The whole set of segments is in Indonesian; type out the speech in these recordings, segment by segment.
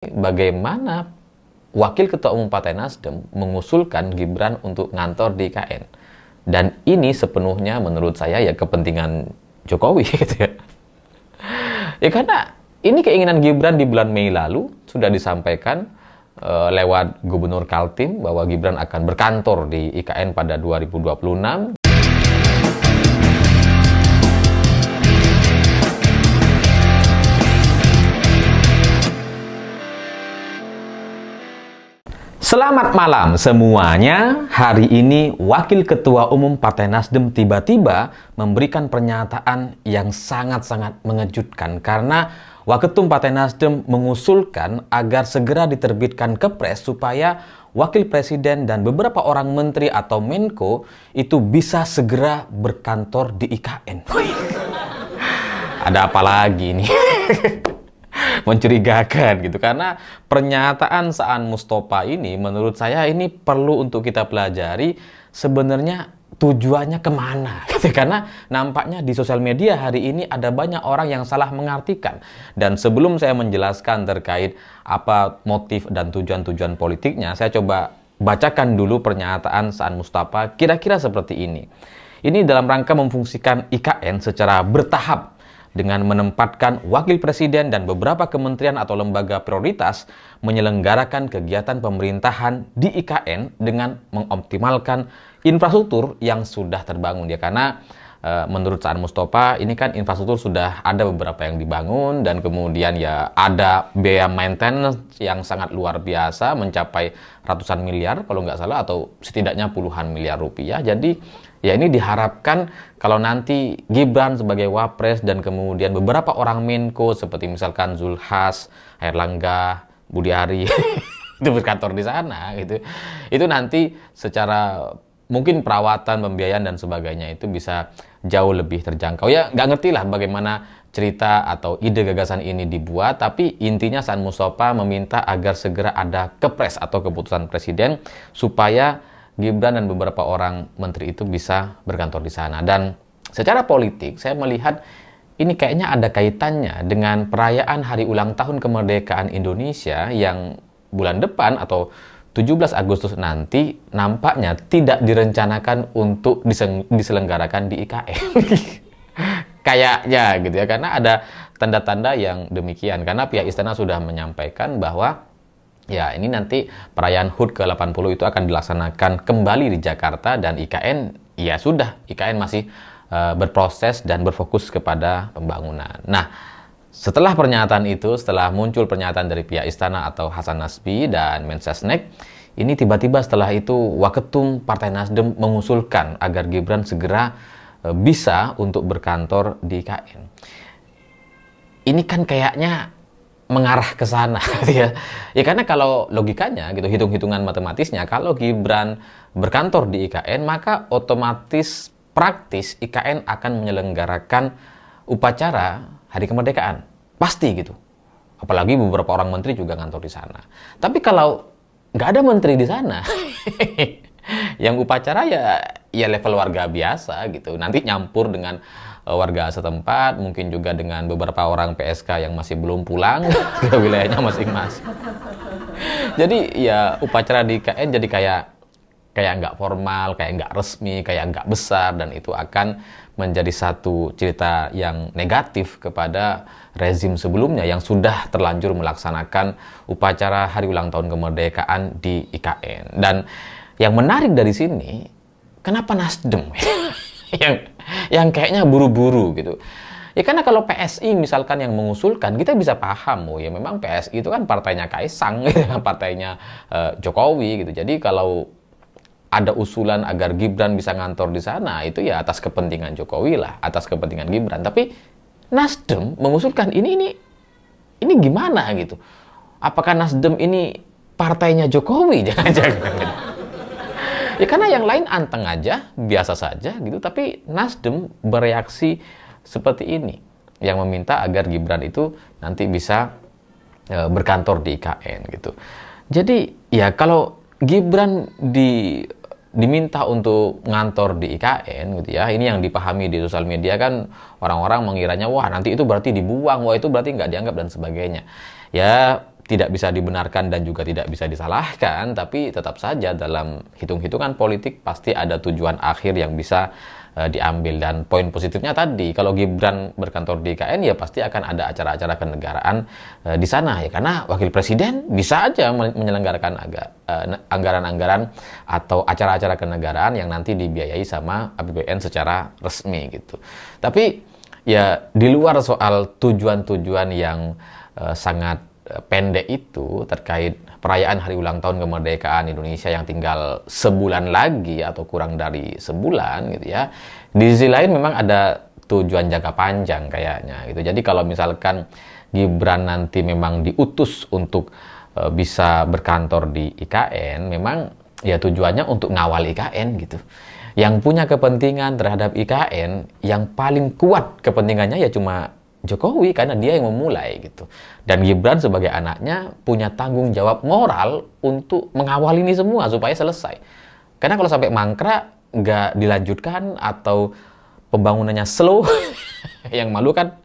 Bagaimana Wakil Ketua Umum Partai Nasdem mengusulkan Gibran untuk ngantor di IKN. Dan ini sepenuhnya menurut saya ya kepentingan Jokowi gitu ya. Ya karena ini keinginan Gibran di bulan Mei lalu sudah disampaikan lewat Gubernur Kaltim bahwa Gibran akan berkantor di IKN pada 2026. Selamat malam semuanya. Hari ini Wakil Ketua Umum Partai Nasdem tiba-tiba memberikan pernyataan yang sangat-sangat mengejutkan karena Waketum Partai Nasdem mengusulkan agar segera diterbitkan Kepres supaya Wakil Presiden dan beberapa orang menteri atau Menko itu bisa segera berkantor di IKN. Ada apa lagi nih? Mencurigakan gitu, karena pernyataan Saan Mustopha ini menurut saya ini perlu untuk kita pelajari sebenarnya tujuannya kemana gitu. Karena nampaknya di sosial media hari ini ada banyak orang yang salah mengartikan. Dan sebelum saya menjelaskan terkait apa motif dan tujuan-tujuan politiknya, saya coba bacakan dulu pernyataan Saan Mustopha kira-kira seperti ini. Ini dalam rangka memfungsikan IKN secara bertahap dengan menempatkan wakil presiden dan beberapa kementerian atau lembaga prioritas menyelenggarakan kegiatan pemerintahan di IKN dengan mengoptimalkan infrastruktur yang sudah terbangun ya. Karena menurut Saan Mustopha ini kan infrastruktur sudah ada beberapa yang dibangun dan kemudian ya ada biaya maintenance yang sangat luar biasa mencapai ratusan miliar kalau nggak salah, atau setidaknya puluhan miliar rupiah. Jadi ya ini diharapkan kalau nanti Gibran sebagai Wapres dan kemudian beberapa orang Menko seperti misalkan Zulhas, Airlangga, Budiari itu berkantor di sana gitu. Itu nanti secara mungkin perawatan, pembiayaan dan sebagainya itu bisa jauh lebih terjangkau. Ya nggak ngerti lah bagaimana cerita atau ide gagasan ini dibuat, tapi intinya Saan Mustopha meminta agar segera ada Kepres atau keputusan Presiden supaya Gibran dan beberapa orang menteri itu bisa berkantor di sana. Dan secara politik saya melihat ini kayaknya ada kaitannya dengan perayaan hari ulang tahun kemerdekaan Indonesia yang bulan depan atau 17 Agustus nanti nampaknya tidak direncanakan untuk diselenggarakan di IKN. Kayaknya gitu ya, karena ada tanda-tanda yang demikian. Karena pihak istana sudah menyampaikan bahwa ya ini nanti perayaan HUT ke-80 itu akan dilaksanakan kembali di Jakarta, dan IKN ya sudah, IKN masih berproses dan berfokus kepada pembangunan. Nah, setelah pernyataan itu, setelah muncul pernyataan dari pihak istana atau Hasan Nasbi dan Mensesnek, ini tiba-tiba setelah itu Waketum Partai Nasdem mengusulkan agar Gibran segera bisa untuk berkantor di IKN. Ini kan kayaknya mengarah ke sana ya. Ya karena kalau logikanya gitu, hitung-hitungan matematisnya, kalau Gibran berkantor di IKN, maka otomatis praktis IKN akan menyelenggarakan upacara Hari Kemerdekaan. Pasti gitu. Apalagi beberapa orang menteri juga ngantor di sana. Tapi kalau nggak ada menteri di sana, yang upacara ya level warga biasa gitu. Nanti nyampur dengan warga setempat, mungkin juga dengan beberapa orang PSK yang masih belum pulang ke wilayahnya masing-masing. Jadi ya upacara di IKN jadi kayak nggak formal, kayak nggak resmi, kayak nggak besar, dan itu akan menjadi satu cerita yang negatif kepada rezim sebelumnya yang sudah terlanjur melaksanakan upacara hari ulang tahun kemerdekaan di IKN. Dan yang menarik dari sini, kenapa Nasdem yang kayaknya buru-buru gitu? Ya karena kalau PSI misalkan yang mengusulkan, kita bisa paham, oh ya memang PSI itu kan partainya Kaisang, partainya Jokowi gitu. Jadi kalau ada usulan agar Gibran bisa ngantor di sana, itu ya atas kepentingan Jokowi lah, atas kepentingan Gibran. Tapi Nasdem mengusulkan ini gimana gitu? Apakah Nasdem ini partainya Jokowi? Jangan-jangan. Ya karena yang lain anteng aja, biasa saja gitu. Tapi Nasdem bereaksi seperti ini, yang meminta agar Gibran itu nanti bisa berkantor di IKN gitu. Jadi ya kalau Gibran diminta untuk ngantor di IKN gitu ya, ini yang dipahami di sosial media kan, orang-orang mengiranya wah nanti itu berarti dibuang, wah itu berarti nggak dianggap dan sebagainya. Ya tidak bisa dibenarkan dan juga tidak bisa disalahkan, tapi tetap saja dalam hitung-hitungan politik pasti ada tujuan akhir yang bisa diambil. Dan poin positifnya tadi, kalau Gibran berkantor di IKN ya pasti akan ada acara-acara kenegaraan di sana ya, karena wakil presiden bisa aja menyelenggarakan anggaran-anggaran atau acara-acara kenegaraan yang nanti dibiayai sama APBN secara resmi gitu. Tapi ya di luar soal tujuan-tujuan yang sangat pendek itu terkait perayaan hari ulang tahun kemerdekaan Indonesia yang tinggal sebulan lagi atau kurang dari sebulan gitu ya. Di sisi lain memang ada tujuan jangka panjang kayaknya gitu. Jadi kalau misalkan Gibran nanti memang diutus untuk bisa berkantor di IKN, memang ya tujuannya untuk ngawal IKN gitu. Yang punya kepentingan terhadap IKN, yang paling kuat kepentingannya ya cuma Jokowi, karena dia yang memulai gitu. Dan Gibran sebagai anaknya punya tanggung jawab moral untuk mengawal ini semua supaya selesai. Karena kalau sampai mangkrak, nggak dilanjutkan atau pembangunannya slow, yang malu kan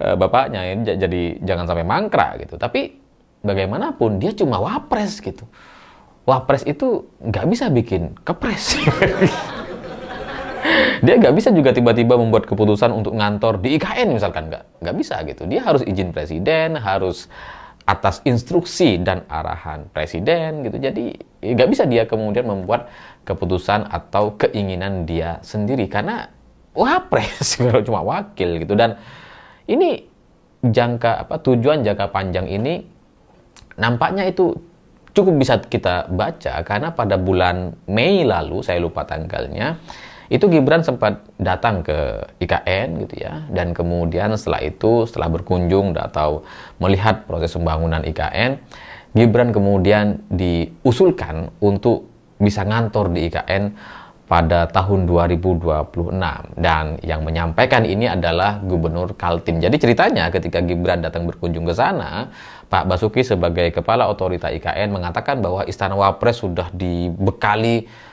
bapaknya. Jadi jangan sampai mangkrak gitu. Tapi bagaimanapun dia cuma wapres gitu. Wapres itu nggak bisa bikin kepres. Dia nggak bisa juga tiba-tiba membuat keputusan untuk ngantor di IKN misalkan, nggak bisa gitu. Dia harus izin presiden, harus atas instruksi dan arahan presiden gitu. Jadi nggak bisa dia kemudian membuat keputusan atau keinginan dia sendiri karena wapres cuma wakil gitu. Dan ini tujuan jangka panjang ini nampaknya itu cukup bisa kita baca karena pada bulan Mei lalu, saya lupa tanggalnya, itu Gibran sempat datang ke IKN gitu ya, dan kemudian setelah berkunjung atau melihat proses pembangunan IKN, Gibran kemudian diusulkan untuk bisa ngantor di IKN pada tahun 2026, dan yang menyampaikan ini adalah Gubernur Kaltim. Jadi ceritanya ketika Gibran datang berkunjung ke sana, Pak Basuki sebagai Kepala Otorita IKN mengatakan bahwa Istana Wapres sudah dibekali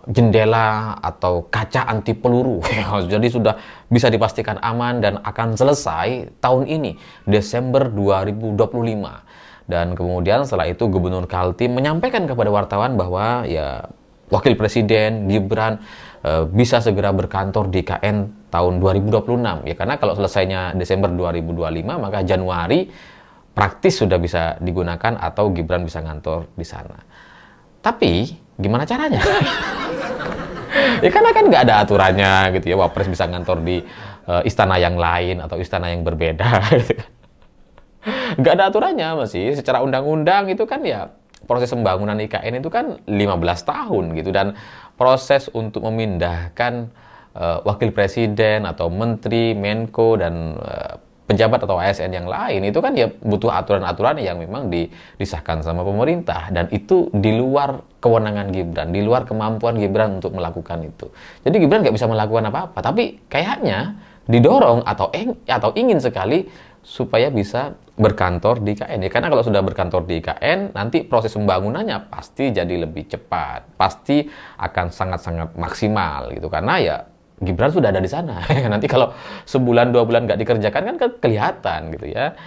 jendela atau kaca anti peluru. Jadi sudah bisa dipastikan aman dan akan selesai tahun ini, Desember 2025. Dan kemudian setelah itu Gubernur Kaltim menyampaikan kepada wartawan bahwa ya Wakil Presiden Gibran bisa segera berkantor di IKN tahun 2026. Ya karena kalau selesainya Desember 2025, maka Januari praktis sudah bisa digunakan atau Gibran bisa ngantor di sana. Tapi gimana caranya? Ya karena kan nggak ada aturannya gitu ya, Wapres bisa ngantor di istana yang lain atau istana yang berbeda gitu kan. Nggak ada aturannya masih. Secara undang-undang itu kan ya proses pembangunan IKN itu kan 15 tahun gitu, dan proses untuk memindahkan wakil presiden atau menteri, Menko dan pejabat atau ASN yang lain itu kan ya butuh aturan-aturan yang memang disahkan sama pemerintah, dan itu di luar kewenangan Gibran, di luar kemampuan Gibran untuk melakukan itu. Jadi Gibran nggak bisa melakukan apa-apa, tapi kayaknya didorong atau ingin sekali supaya bisa berkantor di IKN. Ya, karena kalau sudah berkantor di IKN, nanti proses pembangunannya pasti jadi lebih cepat, pasti akan sangat-sangat maksimal gitu, karena ya Gibran sudah ada di sana. Nanti kalau sebulan 2 bulan nggak dikerjakan kan kelihatan gitu ya.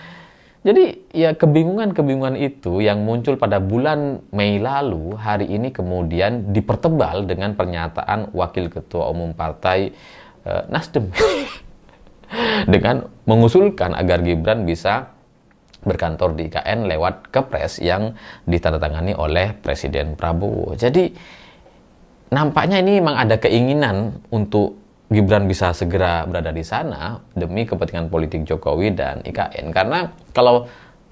Jadi ya kebingungan itu yang muncul pada bulan Mei lalu, hari ini kemudian dipertebal dengan pernyataan Wakil Ketua Umum Partai Nasdem dengan mengusulkan agar Gibran bisa berkantor di IKN lewat kepres yang ditandatangani oleh Presiden Prabowo. Jadi nampaknya ini memang ada keinginan untuk Gibran bisa segera berada di sana demi kepentingan politik Jokowi dan IKN. Karena kalau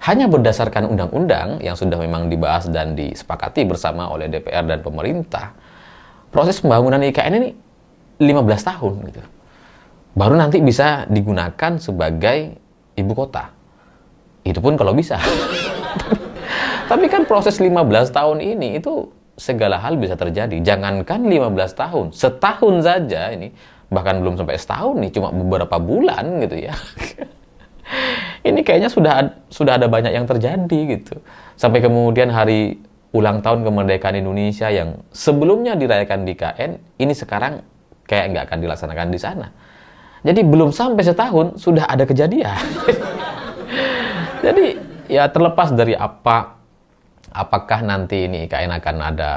hanya berdasarkan undang-undang yang sudah memang dibahas dan disepakati bersama oleh DPR dan pemerintah, proses pembangunan IKN ini 15 tahun gitu. Baru nanti bisa digunakan sebagai ibu kota. Itu pun kalau bisa. Tapi kan proses 15 tahun ini itu segala hal bisa terjadi. Jangankan 15 tahun, setahun saja ini, bahkan belum sampai setahun nih, cuma beberapa bulan gitu ya. Ini kayaknya sudah ada banyak yang terjadi gitu. Sampai kemudian hari ulang tahun kemerdekaan Indonesia yang sebelumnya dirayakan di IKN, ini sekarang kayak nggak akan dilaksanakan di sana. Jadi belum sampai setahun sudah ada kejadian. Jadi ya terlepas dari apakah nanti ini IKN akan ada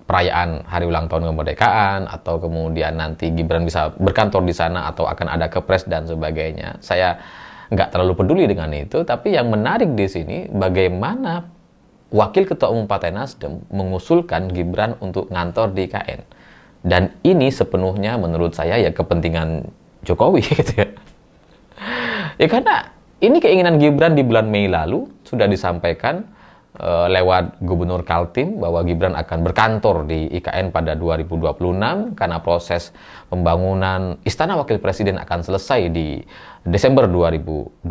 perayaan hari ulang tahun kemerdekaan, atau kemudian nanti Gibran bisa berkantor di sana, atau akan ada kepres dan sebagainya. Saya nggak terlalu peduli dengan itu, tapi yang menarik di sini bagaimana Wakil Ketua Umum Partai Nasdem mengusulkan Gibran untuk ngantor di IKN. Dan ini sepenuhnya menurut saya ya kepentingan Jokowi gitu ya. Ya karena ini keinginan Gibran di bulan Mei lalu sudah disampaikan lewat Gubernur Kaltim bahwa Gibran akan berkantor di IKN pada 2026 karena proses pembangunan Istana Wakil Presiden akan selesai di Desember 2025.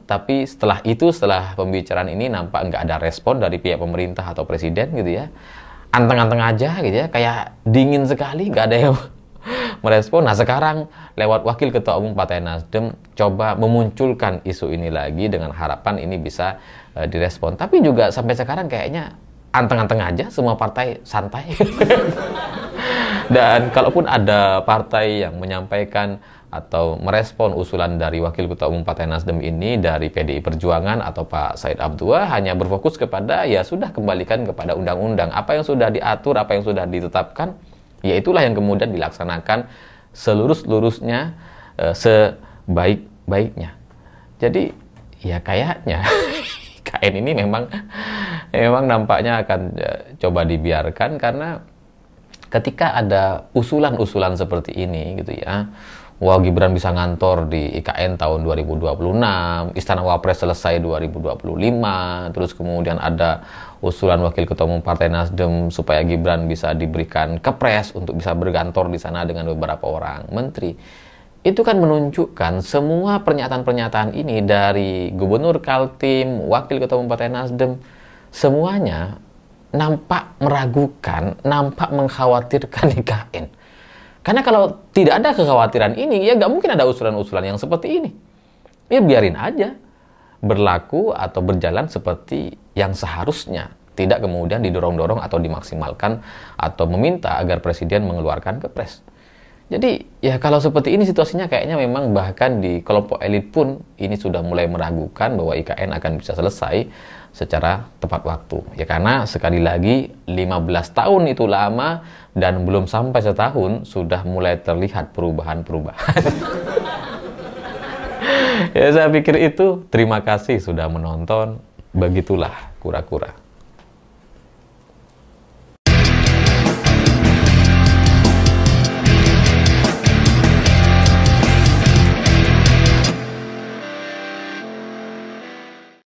Tapi setelah pembicaraan ini nampak nggak ada respon dari pihak pemerintah atau presiden gitu ya. Anteng-anteng aja gitu ya, kayak dingin sekali, nggak ada yang merespon. Nah sekarang lewat Wakil Ketua Umum Partai Nasdem coba memunculkan isu ini lagi dengan harapan ini bisa direspon. Tapi juga sampai sekarang kayaknya anteng-anteng aja, semua partai santai. Dan kalaupun ada partai yang menyampaikan atau merespon usulan dari Wakil Ketua Umum Partai Nasdem ini dari PDI Perjuangan atau Pak Said Abdua, hanya berfokus kepada ya sudah kembalikan kepada undang-undang. Apa yang sudah diatur, apa yang sudah ditetapkan, ya itulah yang kemudian dilaksanakan selurus-lurusnya, sebaik-baiknya. Jadi ya kayaknya KN ini memang nampaknya akan coba dibiarkan, karena ketika ada usulan-usulan seperti ini gitu ya, wah Gibran bisa ngantor di IKN tahun 2026, Istana Wapres selesai 2025, terus kemudian ada usulan Wakil Ketua Umum Partai Nasdem supaya Gibran bisa diberikan kepres untuk bisa berkantor di sana dengan beberapa orang menteri. Itu kan menunjukkan semua pernyataan-pernyataan ini dari Gubernur Kaltim, Wakil Ketua Umum Partai Nasdem, semuanya nampak meragukan, nampak mengkhawatirkan IKN. Karena kalau tidak ada kekhawatiran ini, ya nggak mungkin ada usulan-usulan yang seperti ini. Ya biarin aja berlaku atau berjalan seperti yang seharusnya. Tidak kemudian didorong-dorong atau dimaksimalkan atau meminta agar presiden mengeluarkan kepres. Jadi ya kalau seperti ini situasinya kayaknya memang bahkan di kelompok elit pun ini sudah mulai meragukan bahwa IKN akan bisa selesai secara tepat waktu. Ya karena sekali lagi 15 tahun itu lama dan belum sampai setahun sudah mulai terlihat perubahan-perubahan. Ya saya pikir itu. Terima kasih sudah menonton. Begitulah kura-kura.